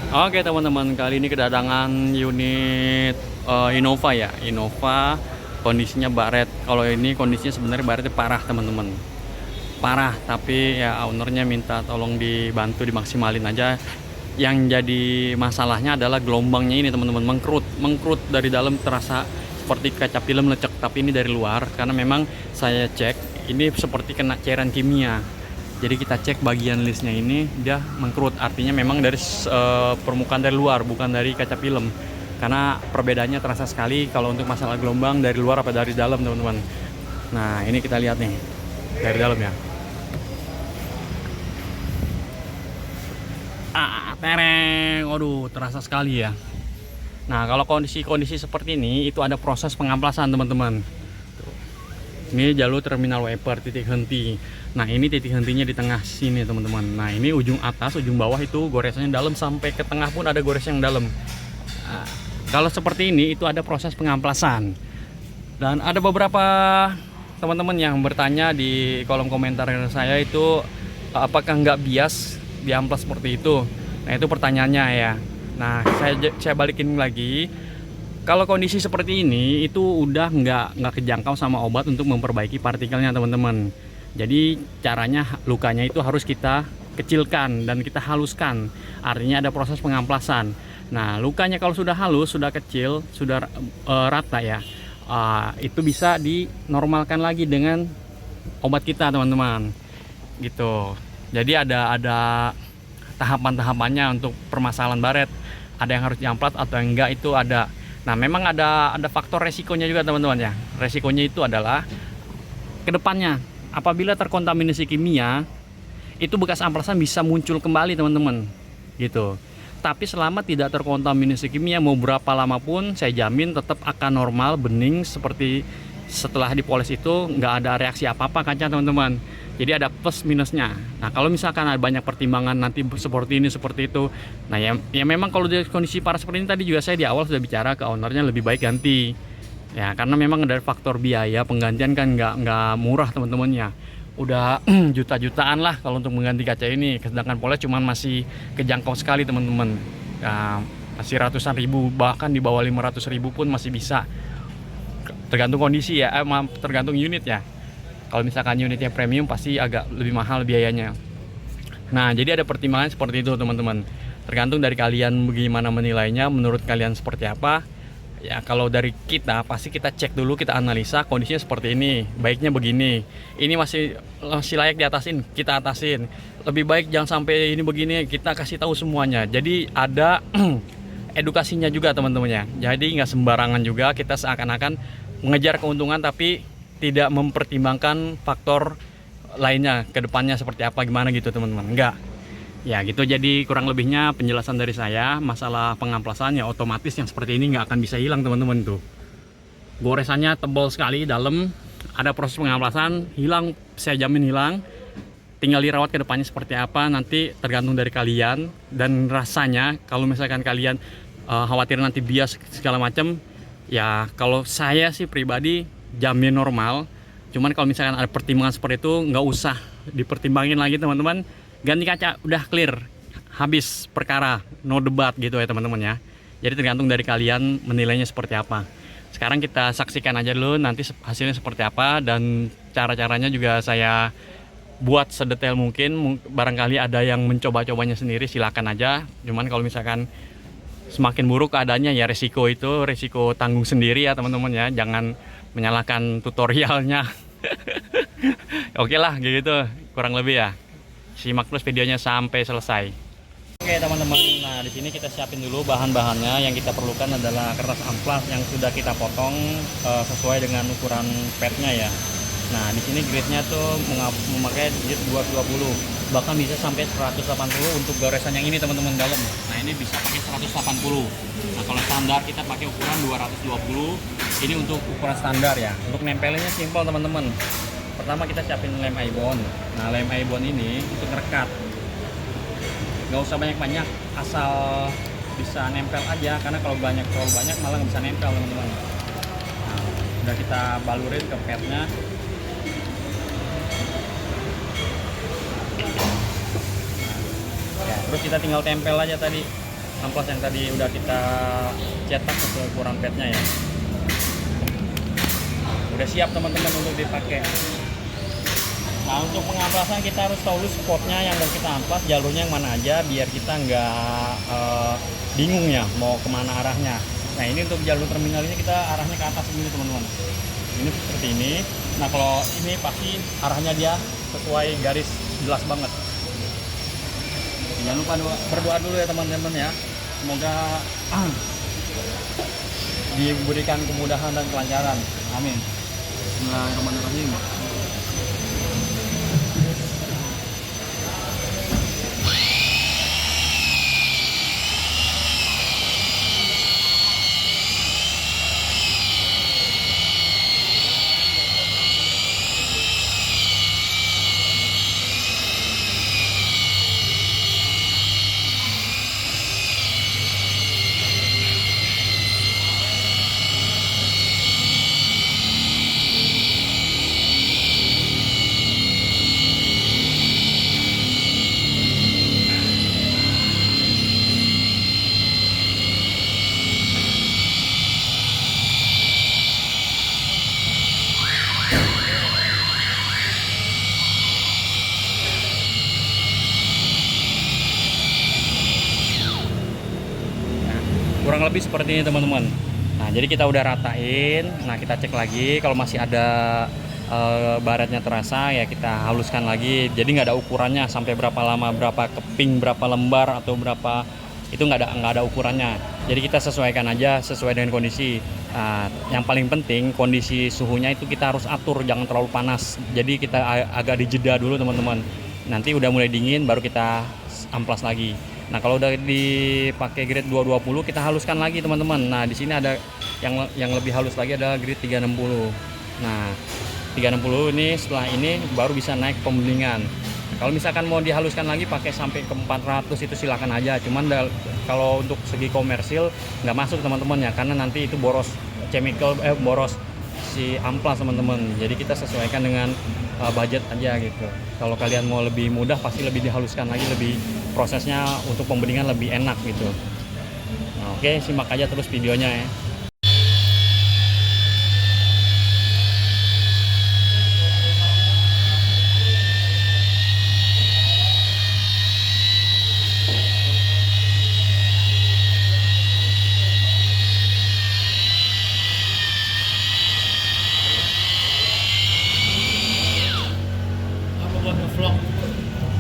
Oke teman-teman, kali ini kedatangan unit Innova ya. Innova kondisinya baret. Kalau ini kondisinya sebenarnya baretnya parah teman-teman. Parah, tapi ya ownernya minta tolong dibantu dimaksimalin aja. Yang jadi masalahnya adalah gelombangnya ini teman-teman, mengkerut dari dalam terasa seperti kaca film lecek, tapi ini dari luar karena memang saya cek ini seperti kena cairan kimia. Jadi kita cek bagian listnya ini dia mengkerut, artinya memang dari permukaan dari luar, bukan dari kaca film. Karena perbedaannya terasa sekali kalau untuk masalah gelombang dari luar apa dari dalam teman-teman. Nah ini kita lihat nih dari dalam ya. Tereng, waduh terasa sekali ya. Nah kalau kondisi seperti ini itu ada proses pengamplasan teman-teman. Ini jalur terminal wiper titik henti. Nah ini titik hentinya di tengah sini teman-teman. Nah ini ujung atas ujung bawah itu goresannya dalam, sampai ke tengah pun ada gores yang dalam. Nah, kalau seperti ini itu ada proses pengamplasan. Dan ada beberapa teman-teman yang bertanya di kolom komentar saya itu apakah nggak bias diamplas seperti itu. Nah itu pertanyaannya ya. Nah saya balikin lagi. Kalau kondisi seperti ini itu udah nggak kejangkau sama obat untuk memperbaiki partikelnya teman-teman. Jadi caranya lukanya itu harus kita kecilkan dan kita haluskan. Artinya ada proses pengamplasan. Nah lukanya kalau sudah halus, sudah kecil, sudah rata ya, itu bisa dinormalkan lagi dengan obat kita teman-teman. Gitu. Jadi ada tahapan-tahapannya untuk permasalahan baret. Ada yang harus diamplas atau enggak itu ada. Nah memang ada faktor resikonya juga teman-teman ya. Resikonya itu adalah kedepannya apabila terkontaminasi kimia itu bekas amplasan bisa muncul kembali teman-teman gitu. Tapi selama tidak terkontaminasi kimia mau berapa lama pun saya jamin tetap akan normal, bening seperti setelah dipoles itu, nggak ada reaksi apa-apa kaca teman-teman. Jadi ada plus minusnya. Nah kalau misalkan ada banyak pertimbangan nanti seperti ini seperti itu, nah ya memang kalau di kondisi parah seperti ini tadi juga saya di awal sudah bicara ke ownernya lebih baik ganti. Ya karena memang dari faktor biaya penggantian kan nggak murah teman-teman ya. Udah juta-jutaan lah kalau untuk mengganti kaca ini. Sedangkan poles cuman masih kejangkau sekali teman-teman. Ya, masih ratusan ribu, bahkan di bawah 500.000 pun masih bisa. Tergantung kondisi ya, tergantung unit ya. Kalau misalkan unitnya premium pasti agak lebih mahal biayanya. Nah jadi ada pertimbangan seperti itu teman-teman. Tergantung dari kalian bagaimana menilainya, menurut kalian seperti apa. Ya kalau dari kita pasti kita cek dulu, kita analisa kondisinya seperti ini, baiknya begini. Ini masih layak diatasin, kita atasin. Lebih baik jangan sampai ini begini, kita kasih tahu semuanya. Jadi ada edukasinya juga teman-teman ya. Jadi nggak sembarangan juga kita seakan-akan mengejar keuntungan tapi tidak mempertimbangkan faktor lainnya ke depannya seperti apa gimana gitu teman-teman. Enggak. Ya gitu, jadi kurang lebihnya penjelasan dari saya masalah pengamplasan ya otomatis yang seperti ini nggak akan bisa hilang teman-teman tuh. Goresannya tebal sekali dalam, ada proses pengamplasan, hilang saya jamin hilang. Tinggal dirawat ke depannya seperti apa nanti tergantung dari kalian dan rasanya. Kalau misalkan kalian khawatir nanti bias segala macam, ya kalau saya sih pribadi jamin normal. Cuman kalau misalkan ada pertimbangan seperti itu nggak usah dipertimbangin lagi teman-teman, ganti kaca udah clear, habis perkara, no debat gitu ya teman-teman ya. Jadi tergantung dari kalian menilainya seperti apa. Sekarang kita saksikan aja dulu nanti hasilnya seperti apa, dan cara-caranya juga saya buat sedetail mungkin. Barangkali ada yang mencoba-cobanya sendiri silakan aja. Cuman kalau misalkan semakin buruk keadaannya ya resiko tanggung sendiri ya teman-teman ya. Jangan menyalahkan tutorialnya. Oke lah gitu kurang lebih ya. Simak terus videonya sampai selesai. Oke teman-teman, nah di sini kita siapin dulu bahan-bahannya. Yang kita perlukan adalah kertas amplas yang sudah kita potong sesuai dengan ukuran padnya ya. Nah di sini grade-nya tuh memakai grade 220, bahkan bisa sampai 180 untuk goresan yang ini teman-teman dalam. Nah ini bisa pakai 180. Nah kalau standar kita pakai ukuran 220. Ini untuk ukuran standar ya. Untuk nempelnya simpel teman-teman. Pertama kita siapin lem ibon. Nah lem ibon ini untuk ngerekat. Nggak usah banyak-banyak, asal bisa nempel aja. Karena kalau terlalu banyak malah nggak bisa nempel teman-teman. Nah, udah kita balurin ke padnya. Terus kita tinggal tempel aja tadi. amplas yang tadi udah kita cetak sesuai ukuran petnya ya. Udah siap teman-teman untuk dipakai. Nah, untuk pengamplasan kita harus tahu dulu spotnya yang mau kita amplas, jalurnya yang mana aja biar kita nggak bingung ya mau kemana arahnya. Nah, ini untuk jalur terminal ini kita arahnya ke atas begini teman-teman. Ini seperti ini. Nah, kalau ini pasti arahnya dia sesuai garis jelas banget. Jangan lupa berdoa dulu ya teman-teman ya. Semoga diberikan kemudahan dan kelancaran. Amin. Bismillahirrahmanirrahim. Kurang lebih seperti ini teman-teman. Nah, jadi kita udah ratain. Nah, kita cek lagi kalau masih ada baretnya terasa ya kita haluskan lagi. Jadi nggak ada ukurannya sampai berapa lama, berapa keping, berapa lembar atau berapa, itu nggak ada ukurannya. Jadi kita sesuaikan aja sesuai dengan kondisi. Nah, yang paling penting kondisi suhunya itu kita harus atur, jangan terlalu panas. Jadi kita agak dijeda dulu teman-teman. Nanti udah mulai dingin baru kita amplas lagi. Nah, kalau udah dipakai grade 220 kita haluskan lagi teman-teman. Nah, di sini ada yang lebih halus lagi adalah grade 360. Nah, 360 ini setelah ini baru bisa naik pembeningan. Kalau misalkan mau dihaluskan lagi pakai sampai ke 400 itu silakan aja. Cuman kalau untuk segi komersil nggak masuk teman-teman ya, karena nanti itu boros chemical boros si amplas teman-teman. Jadi kita sesuaikan dengan budget aja gitu. Kalau kalian mau lebih mudah pasti lebih dihaluskan lagi, lebih prosesnya untuk pembeningan lebih enak gitu. Nah, oke, simak aja terus videonya ya.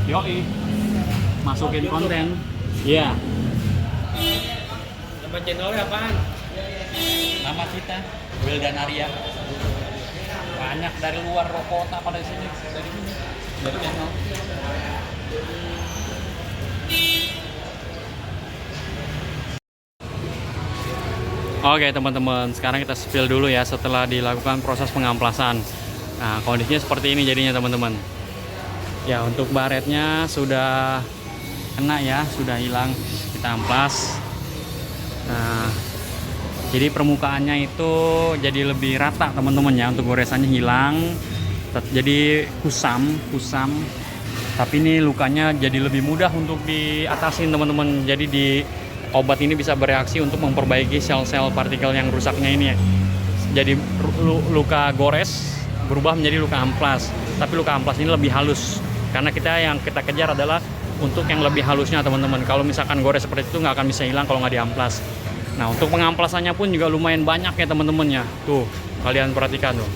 Yoi, masukin konten. Iya. Nama channelnya apaan? Nama kita Wildan Arya. Banyak dari luar kota pada sini, dari sini, dari channel. Oke teman-teman, sekarang kita spill dulu ya setelah dilakukan proses pengamplasan. Nah, kondisinya seperti ini jadinya teman-teman. Ya, untuk baretnya sudah kena ya, sudah hilang, kita amplas. Nah, jadi permukaannya itu jadi lebih rata teman-teman ya, untuk goresannya hilang, jadi kusam. Tapi ini lukanya jadi lebih mudah untuk diatasin teman-teman. Jadi di obat ini bisa bereaksi untuk memperbaiki sel-sel partikel yang rusaknya ini ya. Jadi luka gores berubah menjadi luka amplas, tapi luka amplas ini lebih halus. Karena yang kita kejar adalah untuk yang lebih halusnya teman-teman. Kalau misalkan gores seperti itu nggak akan bisa hilang kalau nggak diamplas. Nah, untuk pengamplasannya pun juga lumayan banyak ya teman-teman ya. Tuh, kalian perhatikan tuh,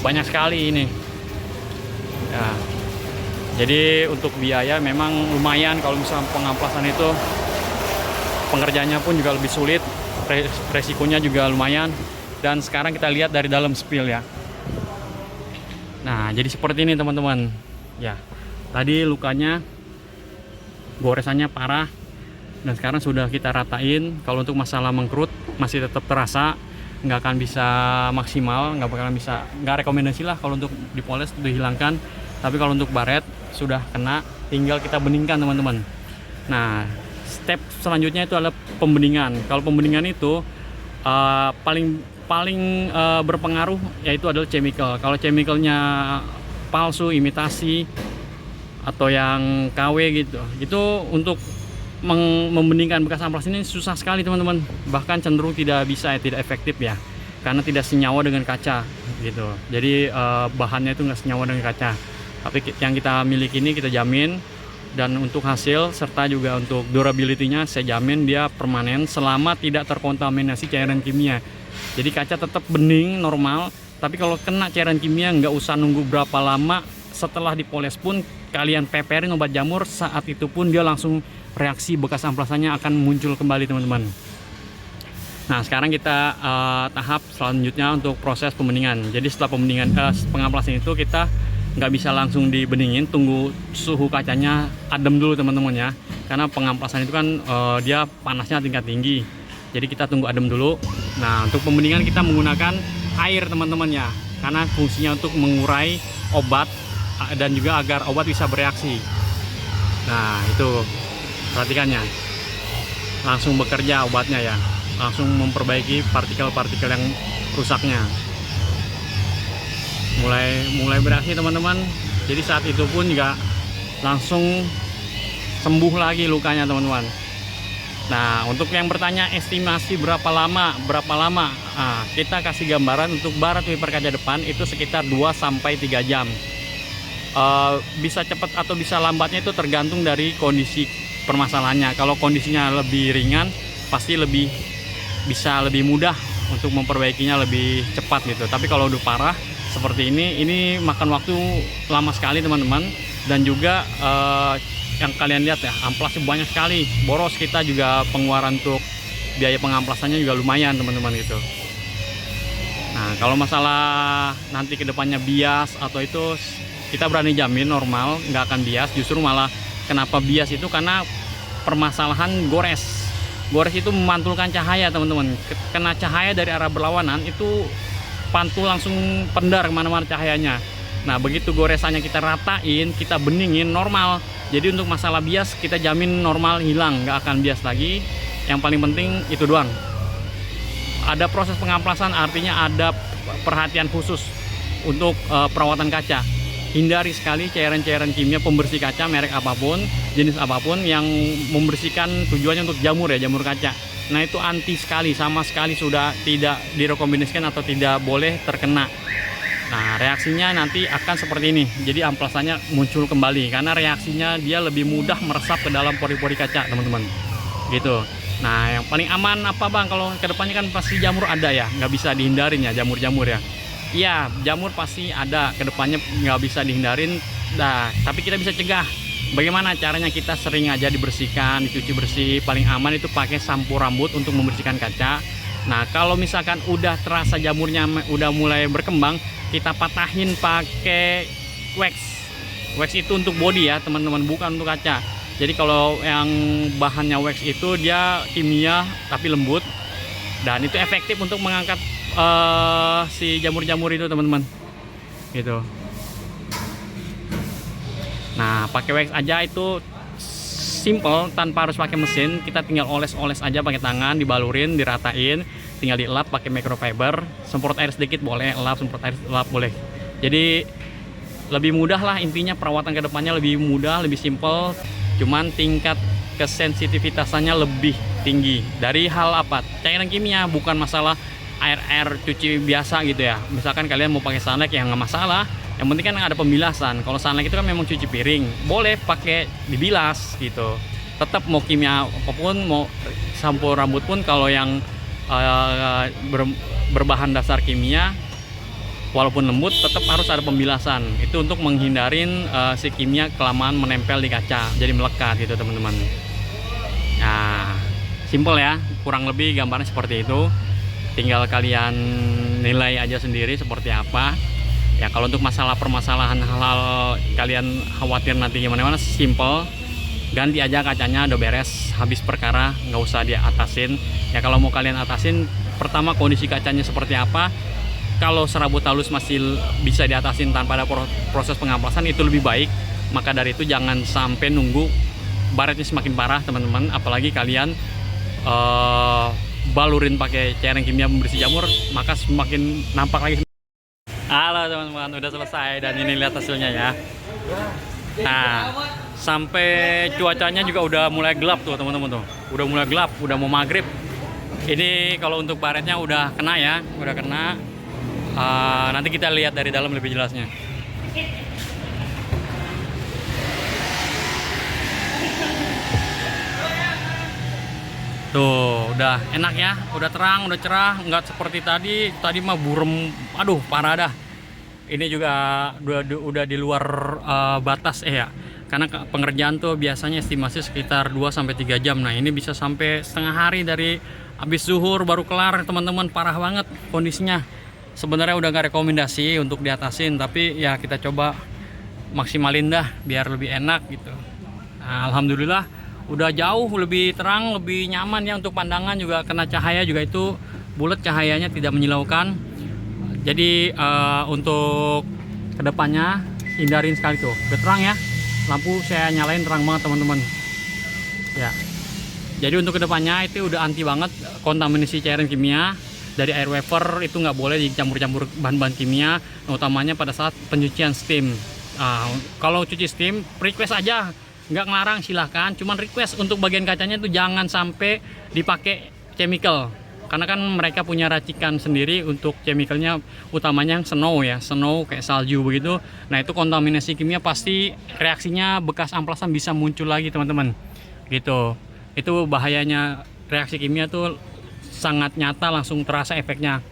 banyak sekali ini. Ya, jadi untuk biaya memang lumayan kalau misalkan pengamplasan itu. Pengerjaannya pun juga lebih sulit, resikonya juga lumayan. Dan sekarang kita lihat dari dalam spill ya. Nah, jadi seperti ini teman-teman. Ya. Tadi lukanya, goresannya parah, dan sekarang sudah kita ratain. Kalau untuk masalah mengkerut masih tetap terasa, nggak akan bisa maksimal, nggak rekomendasi lah kalau untuk dipoles dihilangkan. Tapi kalau untuk baret sudah kena, tinggal kita beningkan teman-teman. Nah, step selanjutnya itu adalah pembeningan. Kalau pembeningan itu paling berpengaruh yaitu adalah chemical. Kalau chemicalnya palsu, imitasi, atau yang KW gitu, itu untuk membeningkan bekas amplas ini susah sekali teman-teman, bahkan cenderung tidak bisa ya, tidak efektif ya, karena tidak senyawa dengan kaca gitu. Jadi bahannya itu nggak senyawa dengan kaca, tapi yang kita miliki ini kita jamin. Dan untuk hasil serta juga untuk durability-nya saya jamin dia permanen selama tidak terkontaminasi cairan kimia. Jadi kaca tetap bening normal, tapi kalau kena cairan kimia nggak usah nunggu berapa lama, setelah dipoles pun kalian peperin obat jamur, saat itu pun dia langsung reaksi bekas amplasannya akan muncul kembali teman-teman. Nah sekarang kita tahap selanjutnya untuk proses pembeningan. Jadi setelah pembeningan pengamplasan itu kita nggak bisa langsung dibeningin, tunggu suhu kacanya adem dulu teman-teman ya, karena pengamplasan itu kan dia panasnya tingkat tinggi, jadi kita tunggu adem dulu. Nah untuk pembeningan kita menggunakan air teman-teman ya, karena fungsinya untuk mengurai obat dan juga agar obat bisa bereaksi. Nah itu perhatikannya, langsung bekerja obatnya ya, langsung memperbaiki partikel-partikel yang rusaknya. Mulai bereaksi teman-teman. Jadi saat itu pun juga langsung sembuh lagi lukanya teman-teman. Nah untuk yang bertanya estimasi berapa lama, nah, kita kasih gambaran untuk barat wiper kaca depan itu sekitar 2-3 jam. Bisa cepat atau bisa lambatnya itu tergantung dari kondisi permasalahannya. Kalau kondisinya lebih ringan pasti bisa lebih mudah untuk memperbaikinya lebih cepat gitu. Tapi kalau udah parah seperti ini makan waktu lama sekali teman-teman. Dan juga yang kalian lihat ya, amplasnya banyak sekali, boros. Kita juga pengeluaran untuk biaya pengamplasannya juga lumayan teman-teman gitu. Nah kalau masalah nanti kedepannya bias atau itu, kita berani jamin normal nggak akan bias. Justru malah kenapa bias itu karena permasalahan gores itu memantulkan cahaya teman-teman. Kena cahaya dari arah berlawanan itu pantul langsung pendar kemana-mana cahayanya. Nah begitu goresannya kita ratain, kita beningin normal. Jadi untuk masalah bias kita jamin normal, hilang, nggak akan bias lagi. Yang paling penting itu doang. Ada proses pengamplasan, artinya ada perhatian khusus untuk perawatan kaca. Hindari sekali cairan-cairan kimia pembersih kaca merek apapun, jenis apapun yang membersihkan tujuannya untuk jamur ya, jamur kaca. Nah itu anti sekali, sama sekali sudah tidak direkomendasikan atau tidak boleh terkena. Nah reaksinya nanti akan seperti ini. Jadi amplasannya muncul kembali karena reaksinya dia lebih mudah meresap ke dalam pori-pori kaca teman-teman gitu. Nah yang paling aman apa bang? Kalau kedepannya kan pasti jamur ada ya, nggak bisa dihindarin ya jamur-jamur ya. Iya jamur pasti ada, kedepannya nggak bisa dihindarin. Nah tapi kita bisa cegah. Bagaimana caranya? Kita sering aja dibersihkan, dicuci bersih. Paling aman itu pakai sampo rambut untuk membersihkan kaca. Nah kalau misalkan udah terasa jamurnya udah mulai berkembang, kita patahin pakai wax itu untuk body ya teman-teman, bukan untuk kaca. Jadi kalau yang bahannya wax itu dia kimia tapi lembut, dan itu efektif untuk mengangkat si jamur-jamur itu teman-teman gitu. Nah pakai wax aja itu simple, tanpa harus pakai mesin. Kita tinggal oles-oles aja pakai tangan, dibalurin, diratain, tinggal dilap pakai microfiber. Semprot air sedikit boleh, semprot air lap boleh. Jadi lebih mudah lah, intinya perawatan kedepannya lebih mudah, lebih simple. Cuman tingkat kesensitivitasnya lebih tinggi dari hal apa? Cairan kimia, bukan masalah air cuci biasa gitu ya. Misalkan kalian mau pakai sunlight ya nggak masalah. Yang penting kan ada pembilasan. Kalau sunlight itu kan memang cuci piring, boleh pakai dibilas gitu. Tetap mau kimia apapun, mau sampo rambut pun kalau yang berbahan dasar kimia, walaupun lembut tetap harus ada pembilasan. Itu untuk menghindarin si kimia kelamaan menempel di kaca, jadi melekat gitu teman-teman. Nah, simple ya, kurang lebih gambarnya seperti itu. Tinggal kalian nilai aja sendiri seperti apa. Ya kalau untuk permasalahan hal-hal kalian khawatir nanti gimana, simple, ganti aja kacanya, udah beres, habis perkara, nggak usah diatasin. Ya kalau mau kalian atasin, pertama kondisi kacanya seperti apa. Kalau serabut halus masih bisa diatasin tanpa ada proses pengamplasan, itu lebih baik. Maka dari itu jangan sampai nunggu baretnya semakin parah teman-teman. Apalagi kalian balurin pakai cairan kimia pembersih jamur, maka semakin nampak lagi. Halo teman-teman, udah selesai dan ini lihat hasilnya ya. Nah sampai cuacanya juga udah mulai gelap tuh teman-teman tuh. Udah mulai gelap, udah mau maghrib. Ini kalau untuk baretnya udah kena ya, udah kena. Nanti kita lihat dari dalam lebih jelasnya. Tuh, udah enak ya, udah terang, udah cerah, nggak seperti tadi mah burem, aduh parah dah. Ini juga udah di luar batas ya, karena pengerjaan tuh biasanya estimasi sekitar 2-3 jam. Nah ini bisa sampai setengah hari dari habis zuhur baru kelar teman-teman, parah banget kondisinya. Sebenarnya udah nggak rekomendasi untuk diatasin, tapi ya kita coba maksimalin dah biar lebih enak gitu. Nah, alhamdulillah udah jauh lebih terang, lebih nyaman ya untuk pandangan, juga kena cahaya juga itu bulat, cahayanya tidak menyilaukan. Jadi untuk kedepannya hindarin sekali tuh, udah terang ya, lampu saya nyalain terang banget teman-teman ya. Jadi untuk kedepannya itu udah anti banget kontaminasi cairan kimia dari air wafer, itu nggak boleh dicampur-campur bahan-bahan kimia, utamanya pada saat pencucian steam. Kalau cuci steam request aja, nggak ngelarang silahkan, cuman request untuk bagian kacanya itu jangan sampai dipakai chemical, karena kan mereka punya racikan sendiri untuk chemicalnya, utamanya yang snow ya, snow kayak salju begitu. Nah itu kontaminasi kimia pasti reaksinya bekas amplasan bisa muncul lagi teman-teman gitu. Itu bahayanya, reaksi kimia tuh sangat nyata, langsung terasa efeknya.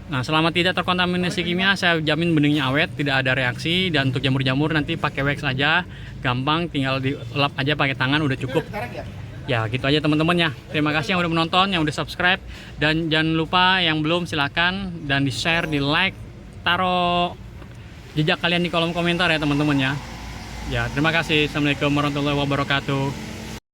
Nah selama tidak terkontaminasi kimia saya jamin beningnya awet, tidak ada reaksi. Dan untuk jamur-jamur nanti pakai wax aja, gampang, tinggal dilap aja pakai tangan udah cukup. Ya gitu aja teman-teman ya. Terima kasih yang udah menonton, yang udah subscribe, dan jangan lupa yang belum silahkan dan di share, di like, taruh jejak kalian di kolom komentar ya teman-teman ya. Ya terima kasih. Assalamualaikum warahmatullahi wabarakatuh.